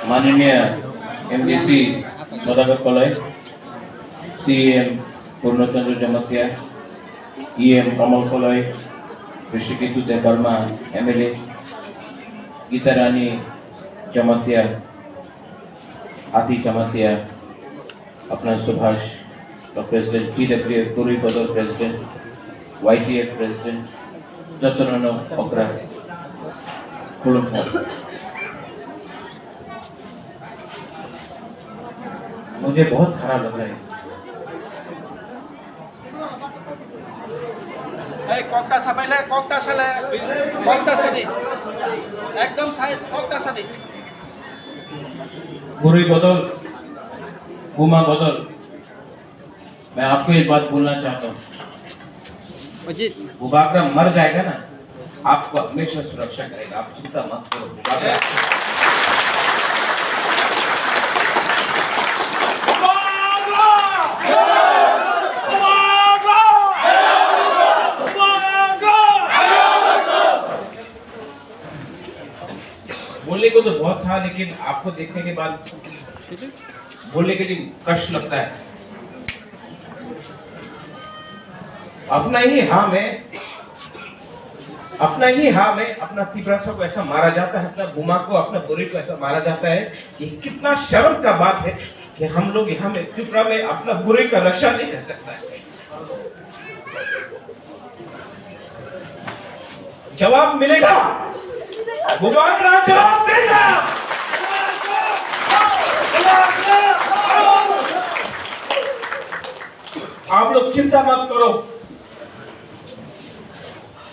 माननीय एमडीसी सौदागर college, CM पूर्णचंद्र जमतिया, EM कमल college, ऋषिकेतु देव Verma MLA, Gita रानी जमतिया, आती जमतिया, अपना सुभाष प्रेसिडेंट, TWF पूर्वी बदल प्रेसिडेंट, YTF प्रेसिडेंट, जतननो ओकरा खुलुमसार। मुझे बहुत खराब लग रहा है। कॉकटा सबाइले कॉकटा सले कॉकटा सनी एकदम साइड कॉकटा सनी बुरी बदल गुमा बदल, मैं आपको एक बात बोलना चाहता हूँ। बुबाकरा मर जाएगा ना, आपको हमेशा सुरक्षा करेगा, आप चिंता मत करो। बुबाकरा बोलने को तो बहुत था, लेकिन आपको देखने के बाद बोलने के लिए कष्ट लगता है। अपना ही हाँ में अपना तिपरासा को ऐसा मारा जाता है, अपना गुमा को, अपना बुरी को ऐसा मारा जाता है कि कितना शर्म का बात है कि हम लोग यहाँ में त्रिपुरा में अपना बुरी का रक्षा नहीं कर सकता है। जवाब मिलेगा, बुबाकरा जवाब देगा। आप लोग चिंता मत करो।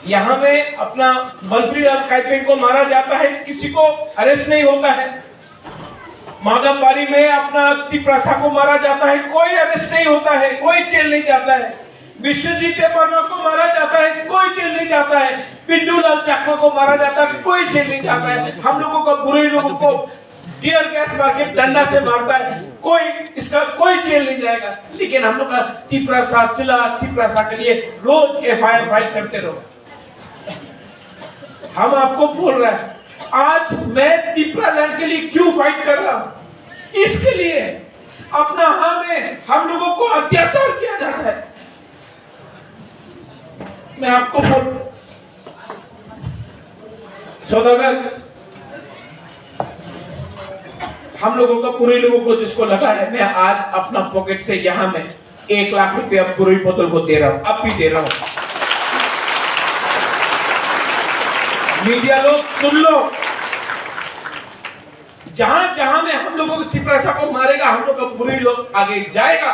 यहाँ में अपना मंत्री काइपिंग को मारा जाता है, किसी को अरेस्ट नहीं होता है। माधवबाड़ी में अपना तिपरासा को मारा जाता है, कोई अरेस्ट नहीं होता है, कोई जेल नहीं जाता है। विश्वजीत देववर्मा को मारा जाता है, कोई जेल नहीं जाता है। पिंडू लाल चाकमा को मारा जाता है, कोई जेल नहीं जाता है। हम लोगों को, बुरे लोगों को टीयर गैस मार के डंडा से मारता है, इसका कोई जेल नहीं जाएगा। लेकिन हम लोग का तिपरासा के लिए रोज FIR फाइल करते रहो। हम आपको बोल रहे हैं, आज मैं त्रिपुरा लैंड के लिए क्यों फाइट कर रहा हूं? इसके लिए अपना में हम लोगों को अत्याचार किया जाता है। मैं आपको बोल सौदागर, हम लोगों का पूरे लोगों को जिसको लगा है, मैं आज अपना पॉकेट से यहाँ में 1 लाख रुपया पूरी बोतल को दे रहा हूं, अब भी दे रहा हूं। मीडिया लोग सुन लो, जहां जहां में हम लोगों को तिपरासा को मारेगा, हम लोग का बुरे लोग आगे जाएगा।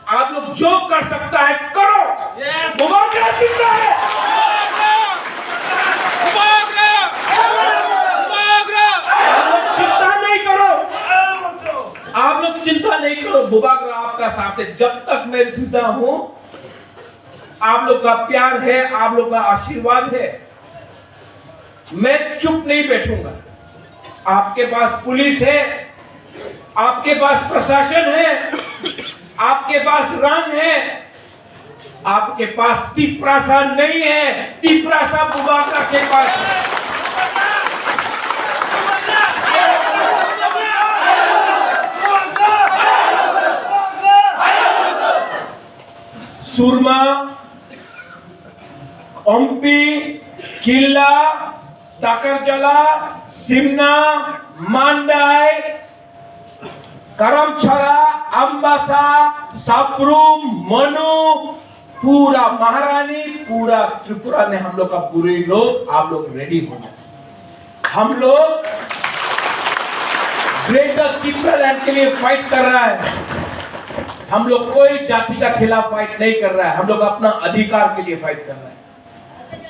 आप लोग जो कर सकता है करो। बुबाकरा जिंदा है। आप लोग चिंता नहीं करो, आप लोग चिंता नहीं करो। बुबाकरा आपका साथ है, जब तक मैं जिंदा हूं। आप लोग का प्यार है, आप लोग का आशीर्वाद है, मैं चुप नहीं बैठूंगा। आपके पास पुलिस है, आपके पास प्रशासन है, आपके पास रंग है, आपके पास तिपरासा नहीं है। तिपरासा बुबाकरा के पास है। सुरमा, ओम्पी, किल्ला, टाकरजला, सिमना, मांडाई, करमछड़ा, अम्बासा, साबरूम, मनु, पूरा महारानी, पूरा त्रिपुरा में हम लोग का पूरे लोग, आप लोग रेडी हो जाए। हम लोग ग्रेटर त्रिपुरा लैंड के लिए फाइट कर रहा है। हम लोग कोई जाति का खिलाफ फाइट नहीं कर रहा है, हम लोग अपना अधिकार के लिए फाइट कर रहे हैं।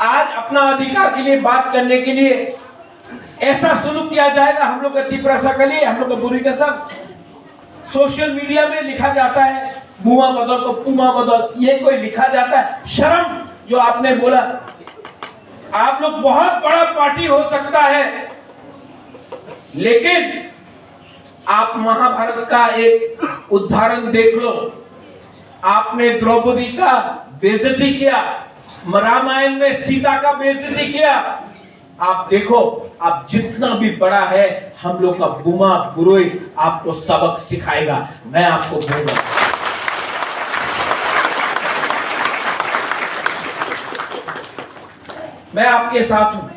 आज अपना अधिकार के लिए बात करने के लिए ऐसा सुलूक किया जाएगा हम लोग का तिपरासा के लिए, हम लोग का बुरी का सब सोशल मीडिया में लिखा जाता है, बुआ बदल को पुमा बदल, ये कोई लिखा जाता है। शर्म जो आपने बोला, आप लोग बहुत बड़ा पार्टी हो सकता है, लेकिन आप महाभारत का एक उदाहरण देख लो। आपने द्रौपदी का बेइज्जती किया, रामायण में सीता का बेइज्जती किया। आप देखो, आप जितना भी बड़ा है, हम लोग का बुमा बुरोई आपको सबक सिखाएगा। मैं आपको बोलूंगा, मैं आपके साथ हूं।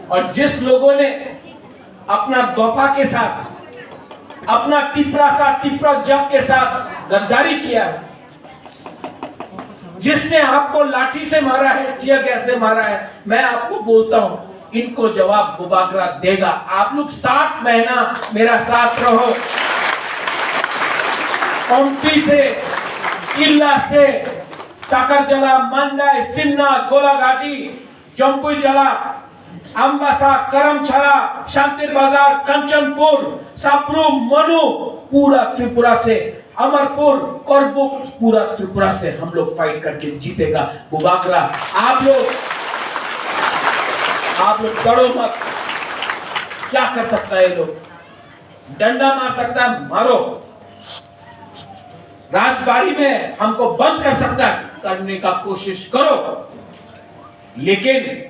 और जिस लोगों ने अपना दोफा के साथ, अपना तिपरा जग के साथ गद्दारी किया है, जिसने आपको लाठी से मारा है, टियर गैस से मारा है, मैं आपको बोलता हूं, इनको जवाब बुबागरा देगा। आप लोग 7 महीना मेरा साथ रहो। पंक्ति से, किल्ला से, टाकरजला, मंडाई, सिन्ना, गोलाघाटी, जम्पुईजला, अंबासा, करमछला, शांतिर बाजार, कंचनपुर, साप्रू, मनु, पूरा त्रिपुरा से, अमरपुर, करबुक, पूरा त्रिपुरा से हम लोग फाइट करके जीतेगा। बुबागरा, आप लोग डरो मत। क्या कर सकता है ये लोग? डंडा मार सकता है, मारो। राजबारी में हमको बंद कर सकता है, करने का कोशिश करो। लेकिन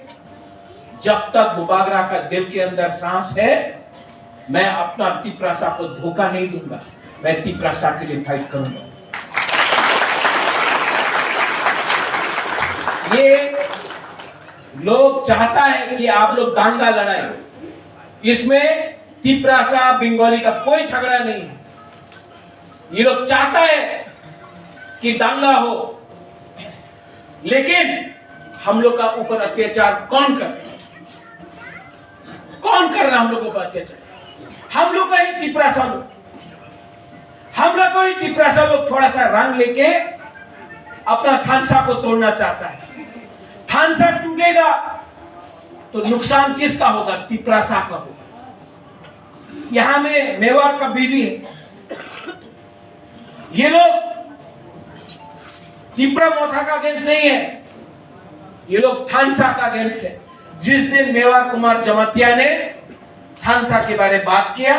जब तक बुबागरा का दिल के अंदर सांस है, मैं अपना तिपरासा को धोखा नहीं दूंगा। मैं तिपरासा के लिए फाइट करूंगा। ये लोग चाहता है कि आप लोग दांगा लड़ाएं। इसमें तिपरासा बंगाली का कोई झगड़ा नहीं है। ये लोग चाहता है कि दांगा हो, लेकिन हम लोग का ऊपर अत्याचार कौन कर रहा है? हम लोगों का अत्याचार हम लोग का ही तिपरासा लोग, हम लोग को ही तिपरासा लोग थोड़ा सा रंग लेके अपना थानसा को तोड़ना चाहता है। थानसा टूटेगा तो नुकसान किसका होगा? तिपरासा का होगा। यहां में मेवाड़ का बीवी है। ये लोग तिपरा मोथा का अगेंस्ट नहीं है, ये लोग थानसा का अगेंस्ट है। जिस दिन मेवाड़ कुमार जमातिया ने थानसा के बारे में बात किया,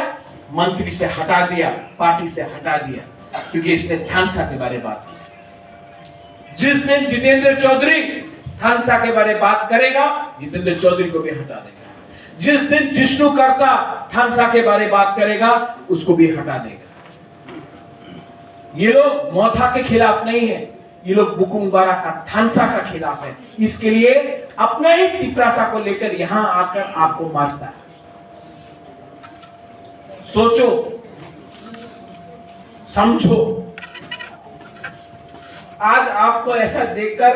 मंत्री से हटा दिया, पार्टी से हटा दिया, क्योंकि इसने थानसा के बारे में बात की। जिस दिन जितेंद्र चौधरी थानसा के बारे में बात करेगा, जितेंद्र चौधरी को भी हटा देगा। जिस दिन जिष्णु करता थानसा के बारे में बात करेगा, उसको भी हटा देगा। ये लोग मोथा के खिलाफ नहीं है, ये लोग बुकुंगबारा का थानसा का खिलाफ है। इसके लिए अपना ही तिपरासा को लेकर यहां आकर आपको मारता है। सोचो, समझो। आज आपको ऐसा देखकर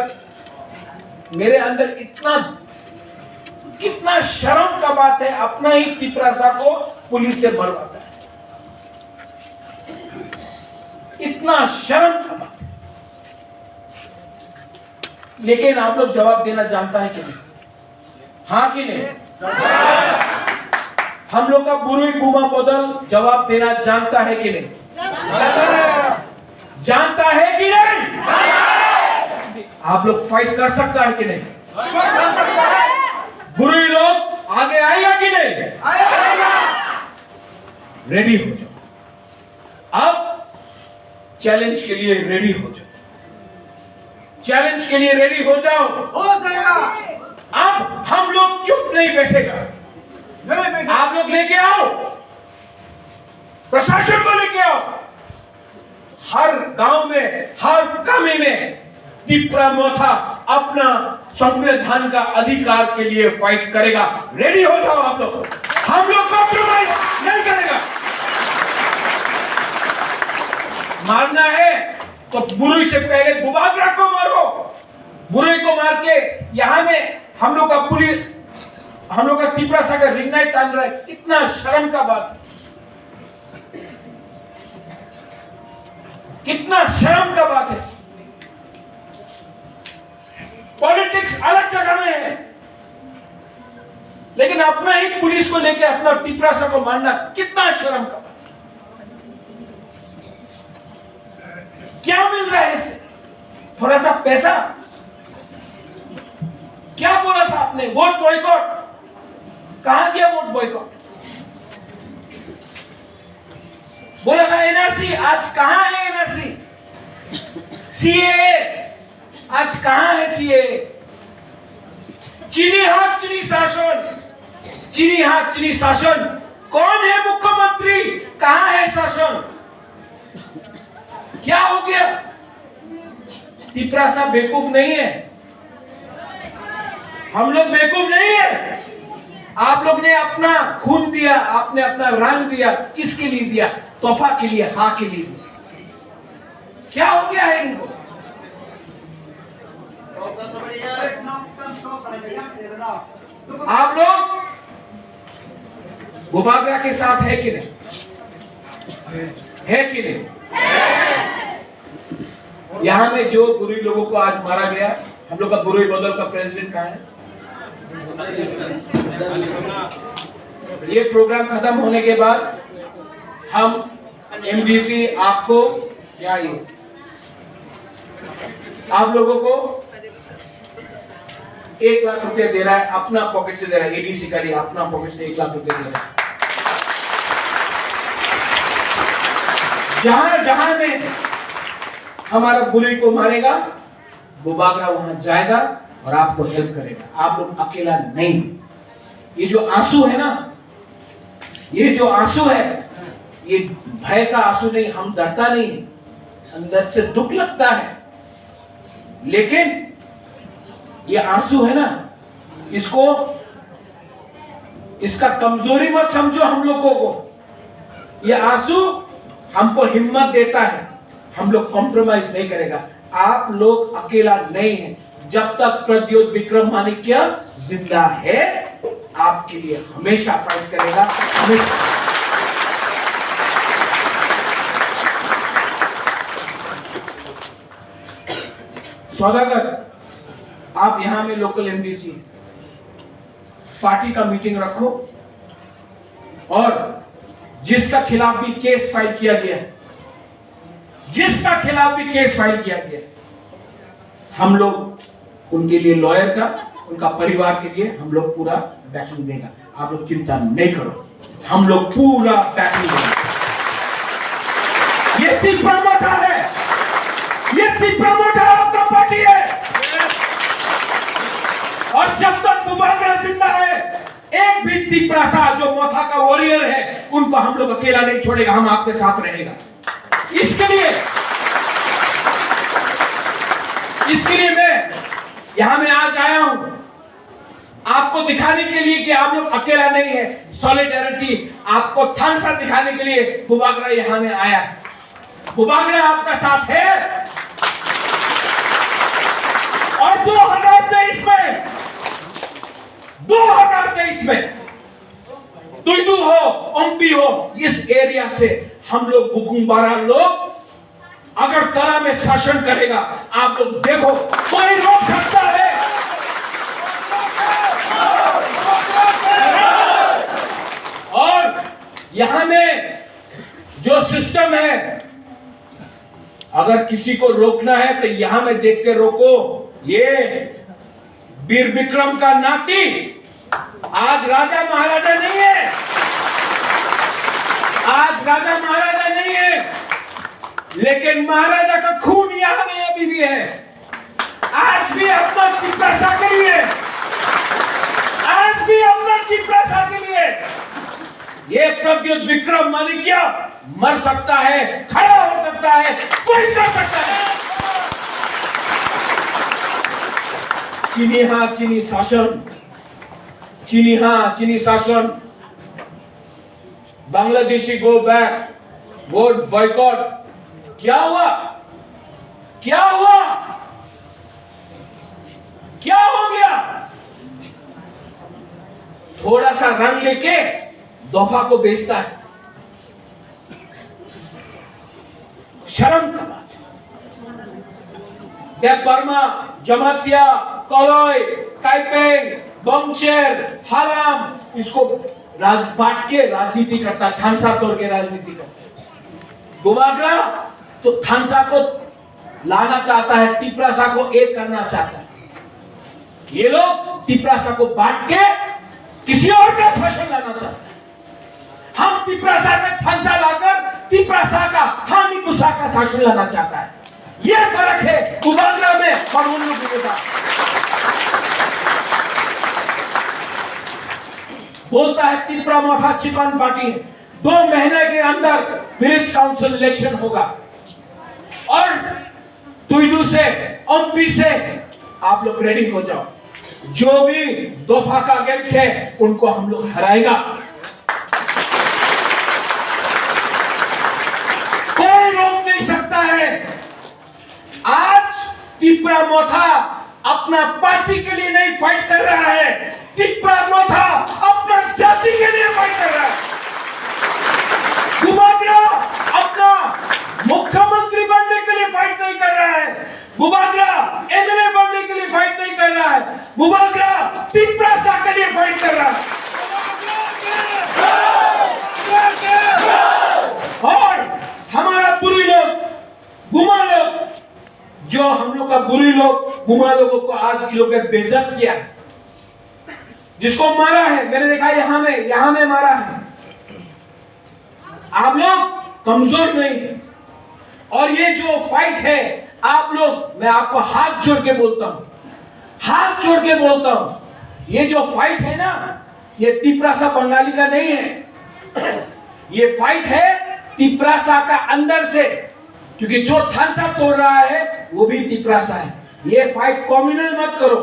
मेरे अंदर इतना शर्म का बात है, अपना ही तिपरासा को पुलिस से मरवाता है। इतना शर्म का बात है। लेकिन आप लोग जवाब देना जानता है कि नहीं? हाँ कि नहीं? हम लोग का बुरुई बुमा बदल जवाब देना जानता है कि नहीं? जानता है कि नहीं? आप लोग फाइट कर सकता है कि नहीं? बुरुई लोग आगे आएगा कि नहीं? रेडी हो जाओ। अब चैलेंज के लिए रेडी हो जाओ। चैलेंज के लिए रेडी हो जाओ। हो जाएगा। अब हम लोग चुप नहीं बैठेगा। आप लोग लेके आओ, प्रशासन को लेके आओ। हर गांव में, हर कमी में तिपरा मोथा अपना संविधान का अधिकार के लिए फाइट करेगा। रेडी हो जाओ आप लोग। हम लोग कॉम्प्रोमाइज नहीं करेगा। मारना है तो बुरुई से पहले बुबागरा को मारो। बुरुई को मार के यहां में हम लोग का पुलिस, हम लोग का तिपरासा का रिंगनाई तान रहा है। कितना शर्म का बात है, कितना शर्म का बात है। पॉलिटिक्स अलग जगह में है, लेकिन अपना ही पुलिस को लेकर अपना तिपरासा को मारना कितना शर्म का बात। क्या मिल रहा है इससे? थोड़ा सा पैसा। क्या बोला था आपने? Vote boycott. कहां गया वोट बॉयकॉट? बोला था एनआरसी। आज कहां है एनआरसी? सीएए आज कहां है सीए? चीनी हाथ चीनी शासन, चीनी हाथ चीनी शासन। कौन है मुख्यमंत्री? कहां है शासन? क्या हो गया? तिपरासा बेवकूफ नहीं है, हम लोग बेवकूफ नहीं है। आप लोग ने अपना खून दिया, आपने अपना रंग दिया, किसके लिए दिया? तोहफा के लिए, हाँ के लिए दिया। क्या हो गया है इनको? आप लोग बुबागरा के साथ है कि नहीं? है कि नहीं? यहां में जो बुरी लोगों को आज मारा गया, हम लोग का बुरे बदल का प्रेसिडेंट कहां है? ये प्रोग्राम खत्म होने के बाद हम एमडीसी आपको क्या ये आप लोगों को 1 लाख रुपया दे रहा है, अपना पॉकेट से दे रहा है। एडीसी का अपना पॉकेट से 1 लाख रुपया दे रहा है। जहां जहां में हमारा बुरी को मारेगा, बुबागरा वहां जाएगा और आपको हेल्प करेगा। आप लोग अकेला नहीं। ये जो आंसू है ना, ये जो आंसू है, ये भय का आंसू नहीं, हम डरता नहीं, अंदर से दुख लगता है, लेकिन ये आंसू है ना, इसका कमजोरी मत समझो हम लोगों को। ये आंसू हमको हिम्मत देता है, हम लोग कॉम्प्रोमाइज नहीं करेगा। आप लोग अकेला नहीं है। जब तक प्रद्योत विक्रम माणिक्य जिंदा है, आपके लिए हमेशा फाइट करेगा, हमेशा। सौदागर, आप यहां में लोकल एमडीसी पार्टी का मीटिंग रखो और जिसका खिलाफ भी केस फाइल किया गया, जिसका खिलाफ भी केस फाइल किया गया, हम लोग उनके लिए लॉयर का, उनका परिवार के लिए हम लोग पूरा बैकिंग देगा। आप लोग चिंता नहीं करो, हम लोग पूरा बैकिंग देंगे। ये तिपरामोठा है, ये तिपरामोठा आपका पार्टी है। और जब तक बुबागरा जिंदा है, एक भी तिपरासा जो मोथा का वॉरियर है, उनको हम लोग अकेला नहीं छोड़ेगा, हम आपके साथ रहेगा। इसके लिए मैं यहां में आज आया हूं, आपको दिखाने के लिए कि आप लोग अकेला नहीं है। सॉलिडेरिटी आपको थम्स अप दिखाने के लिए बुबागरा यहां में आया है। बुबागरा आपका साथ है। और 2023 में दुईदू हो, ओम्पी हो, इस एरिया से हम लोग बुकुम्बारा लोग अगर तला में शासन करेगा, आप लोग देखो, कोई रोक सकता है? और यहां में जो सिस्टम है, अगर किसी को रोकना है तो यहां में देख के रोको। ये वीर विक्रम का नाती आज राजा महाराजा नहीं है, आज राजा महाराजा नहीं है, लेकिन महाराजा का खून यहां में अभी भी है। आज भी अपना तिपरासा के लिए, आज भी अपना तिपरासा के लिए ये प्रद्योत विक्रम माणिक्य मर सकता है, खड़ा हो सकता है, फाइट कर सकता है। चीनी हां चीनी शासन, चीनी हां चीनी शासन, Bangladeshi go back, vote boycott. क्या हुआ? क्या हुआ? क्या हो गया? थोड़ा सा रंग लेके दोफा को बेचता है, शर्म का बात। देव बर्मा, जमातिया, कलोई, काइपेंग, बंगचेर, हालाम, इसको बांट के राजनीति करता है, थानसा तोड़ के राजनीति करता है। बुबागरा तो थानसा को लाना चाहता है, तिपरासा को एक करना चाहता है। ये लोग तिपरासा को बांट के किसी और का शासन लाना चाहते हैं। हम तिपरासा का थानसा लाकर तिपरासा का हानिपुसा का शासन लाना चाहता है। ये फर्क है बुबागरा में और उन लोगों के साथ। बोलता है त्रिपुरा मोथा चिकन पार्टी, 2 महीने के अंदर विलेज काउंसिल इलेक्शन होगा और तुइदू से एमपी से आप लोग रेडी हो जाओ। जो भी दोफा का अगेंस्ट है उनको हम लोग हराएगा। कोई रोक नहीं सकता है। आज त्रिपुरा मोथा अपना पार्टी के लिए नहीं फाइट कर रहा है, त्रिपुरा मोथा अपना जाति के लिए फाइट कर रहा है। बुबागरा अपना मुख्यमंत्री बनने के लिए फाइट नहीं कर रहा है, बुबागरा एमएलए बनने के लिए फाइट नहीं कर रहा है, बुबागरा त्रिपुरा सा के लिए फाइट कर रहा है। और हमारा बुरी लोग, बुमा लोग, जो हम लोग का बुरी लोग बुमा लोगों को आज ये लोग ने बेइज्जत किया है, जिसको मारा है, मैंने देखा यहां में मारा है। आप लोग कमजोर नहीं है और ये जो फाइट है आप लोग, मैं आपको हाथ जोड़ के बोलता हूं, हाथ जोड़ के बोलता हूं, ये जो फाइट है ना, ये त्रिपुरा बंगाली का नहीं है। ये फाइट है त्रिपुरा का अंदर से, क्योंकि जो थानसा तोड़ रहा है वो भी त्रिपुरा है। ये फाइट कम्युनल मत करो,